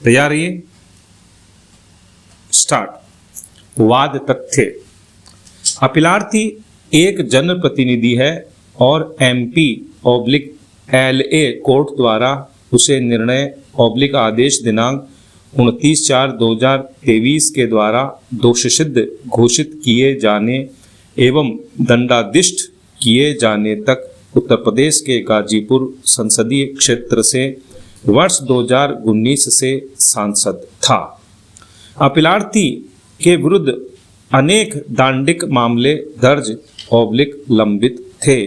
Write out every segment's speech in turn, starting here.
तैयार रहिए। स्टार्ट। वाद तथ्य। अपीलार्थी एक जनप्रतिनिधि है और MP/LA कोर्ट द्वारा उसे निर्णय आदेश दिनांक 29/4/2023 के द्वारा दोषसिद्ध घोषित किए जाने एवं दंडादिष्ट किए जाने तक उत्तर प्रदेश के गाजीपुर संसदीय क्षेत्र से वर्ष 2019 से सांसद था। अपीलार्थी के विरुद्ध अनेक दांडिक मामले दर्ज/लंबित थे,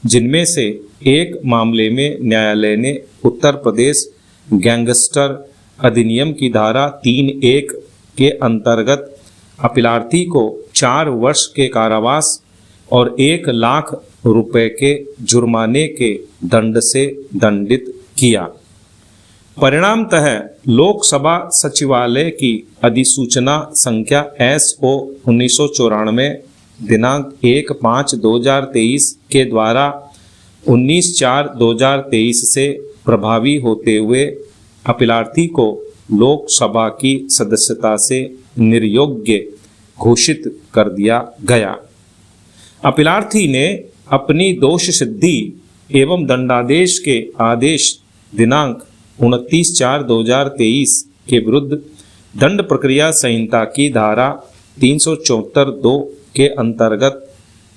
जिनमें से एक मामले में न्यायालय ने उत्तर प्रदेश गैंगस्टर अधिनियम की धारा 3(1) के अंतर्गत अपीलार्थी को 4 वर्ष के कारावास और 1 लाख रुपए के जुर्माने के दंड से दंडित किया। परिणामतः लोकसभा सचिवालय की अधिसूचना संख्या SO 1994 दिनांक 1/5/2023 के द्वारा 19/4/2023 से प्रभावी होते हुए अपीलार्थी को लोकसभा की सदस्यता से निर्योग्य घोषित कर दिया गया। अपीलार्थी ने अपनी दोष सिद्धि एवं दंडादेश के आदेश दिनांक 29/4/2023 के विरुद्ध दंड प्रक्रिया संहिता की धारा 374(2) के अंतर्गत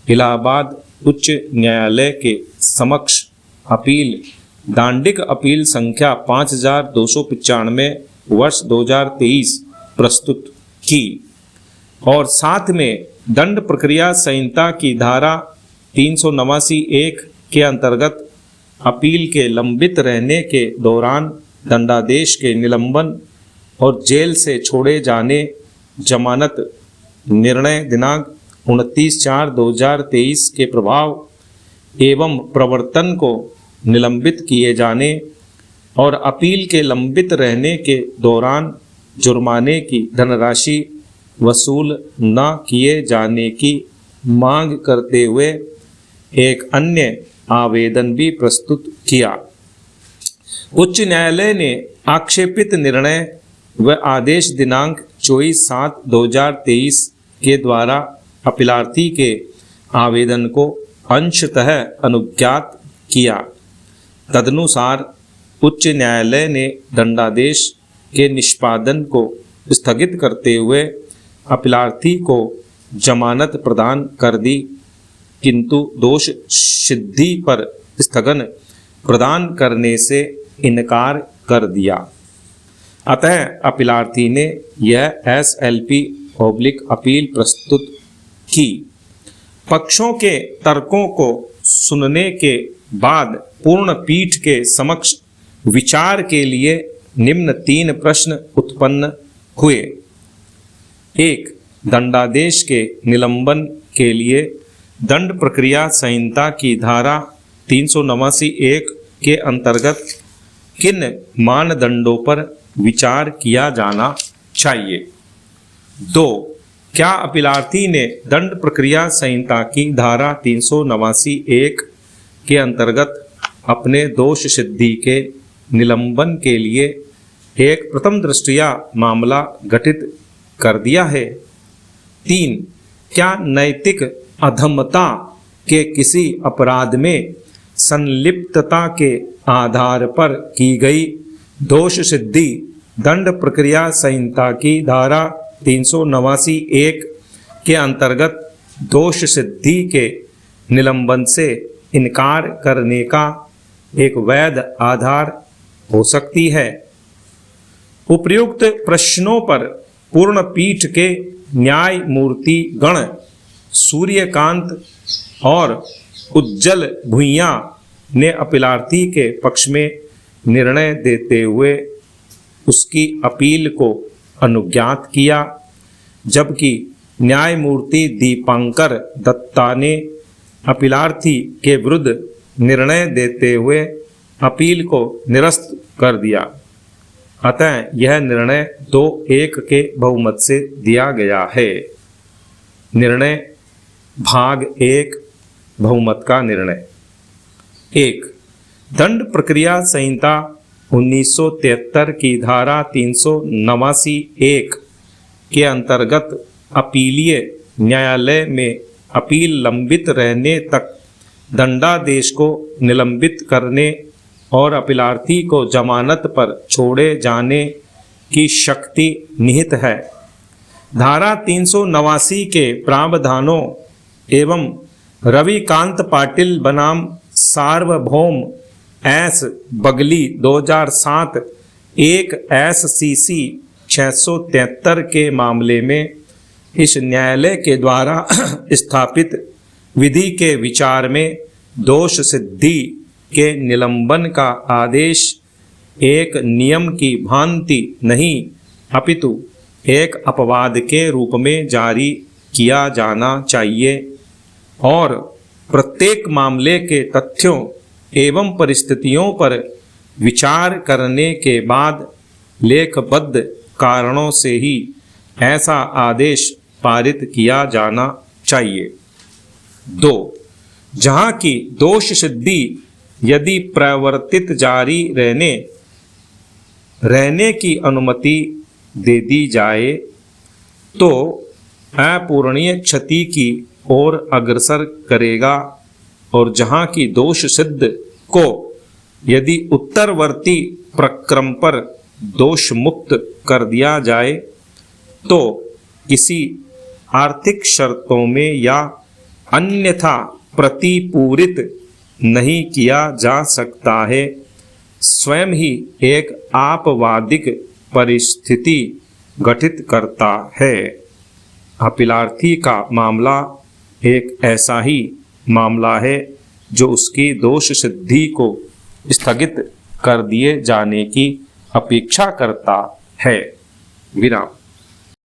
इलाहाबाद उच्च न्यायालय के समक्ष अपील दांडिक अपील संख्या 5295 वर्ष 2023 प्रस्तुत की और साथ में दंड प्रक्रिया संहिता की धारा 389(1) के अंतर्गत अपील के लंबित रहने के दौरान दंडादेश के निलंबन और जेल से छोड़े जाने जमानत निर्णय दिनांक 29/4/2023 के प्रभाव एवं प्रवर्तन को निलंबित किए जाने और अपील के लंबित रहने के दौरान जुर्माने की धनराशि वसूल न किए जाने की मांग करते हुए एक अन्य आवेदन भी प्रस्तुत किया। उच्च न्यायालय ने आक्षेपित निर्णय व आदेश दिनांक 24/7/2023 के द्वारा अपीलार्थी के आवेदन को अंशतः अनुज्ञात किया। तदनुसार उच्च न्यायालय ने दंडादेश के निष्पादन को स्थगित करते हुए अपीलार्थी को जमानत प्रदान कर दी, किंतु दोष सिद्धि पर स्थगन प्रदान करने से इनकार कर दिया। अतः अपीलार्थी ने यह SLP/अपील प्रस्तुत की। पक्षों के तर्कों को सुनने के बाद पूर्ण पीठ के समक्ष विचार के लिए निम्न 3 प्रश्न उत्पन्न हुए। 1. दंडादेश के निलंबन के लिए दंड प्रक्रिया संहिता की धारा 389(1) के अंतर्गत किन मानदंडों पर विचार किया जाना चाहिए। 2. क्या अपीलार्थी ने दंड प्रक्रिया संहिता की धारा 389(1) के अंतर्गत अपने दोष सिद्धि के निलंबन के लिए एक प्रथम दृष्टया मामला गठित कर दिया है। 3. क्या नैतिक अधमता के किसी अपराध में संलिप्तता के आधार पर की गई दोष सिद्धि दंड प्रक्रिया संहिता की धारा 389(1) के अंतर्गत दोष सिद्धि के निलंबन से इनकार करने का एक वैध आधार हो सकती है। उपर्युक्त प्रश्नों पर पूर्ण पीठ के न्यायमूर्ति गण सूर्यकांत और उज्जल भुइयां ने अपीलार्थी के पक्ष में निर्णय देते हुए उसकी अपील को अनुज्ञात किया, जबकि न्यायमूर्ति दीपांकर दत्ता ने अपीलार्थी के विरुद्ध निर्णय देते हुए अपील को निरस्त कर दिया। अतः यह निर्णय 2-1 के बहुमत से दिया गया है। निर्णय भाग 1 बहुमत का निर्णय। 1. दंड प्रक्रिया संहिता 1973 की धारा 389(1) के अंतर्गत अपीलीय न्यायालय में अपील लंबित रहने तक दंडादेश को निलंबित करने और अपीलार्थी को जमानत पर छोड़े जाने की शक्ति निहित है। धारा 389 के प्रावधानों एवं रविकांत पाटिल बनाम सार्वभौम एस बगली 2007 1 SCC 673 के मामले में इस न्यायालय के द्वारा स्थापित विधि के विचार में दोष सिद्धि के निलंबन का आदेश एक नियम की भांति नहीं अपितु एक अपवाद के रूप में जारी किया जाना चाहिए और प्रत्येक मामले के तथ्यों एवं परिस्थितियों पर विचार करने के बाद लेखबद्ध कारणों से ही ऐसा आदेश पारित किया जाना चाहिए। 2. जहाँ की दोष सिद्धि यदि प्रवर्तित जारी रहने की अनुमति दे दी जाए तो अपूरणीय क्षति की ओर अग्रसर करेगा और जहाँ की दोष सिद्ध को यदि उत्तरवर्ती प्रक्रम पर दोष मुक्त कर दिया जाए तो किसी आर्थिक शर्तों में या अन्यथा प्रतिपूरित नहीं किया जा सकता है, स्वयं ही एक आपवादिक परिस्थिति गठित करता है। अपीलार्थी का मामला एक ऐसा ही मामला है जो उसकी दोष सिद्धि को स्थगित कर दिए जाने की अपेक्षा करता है। विराम।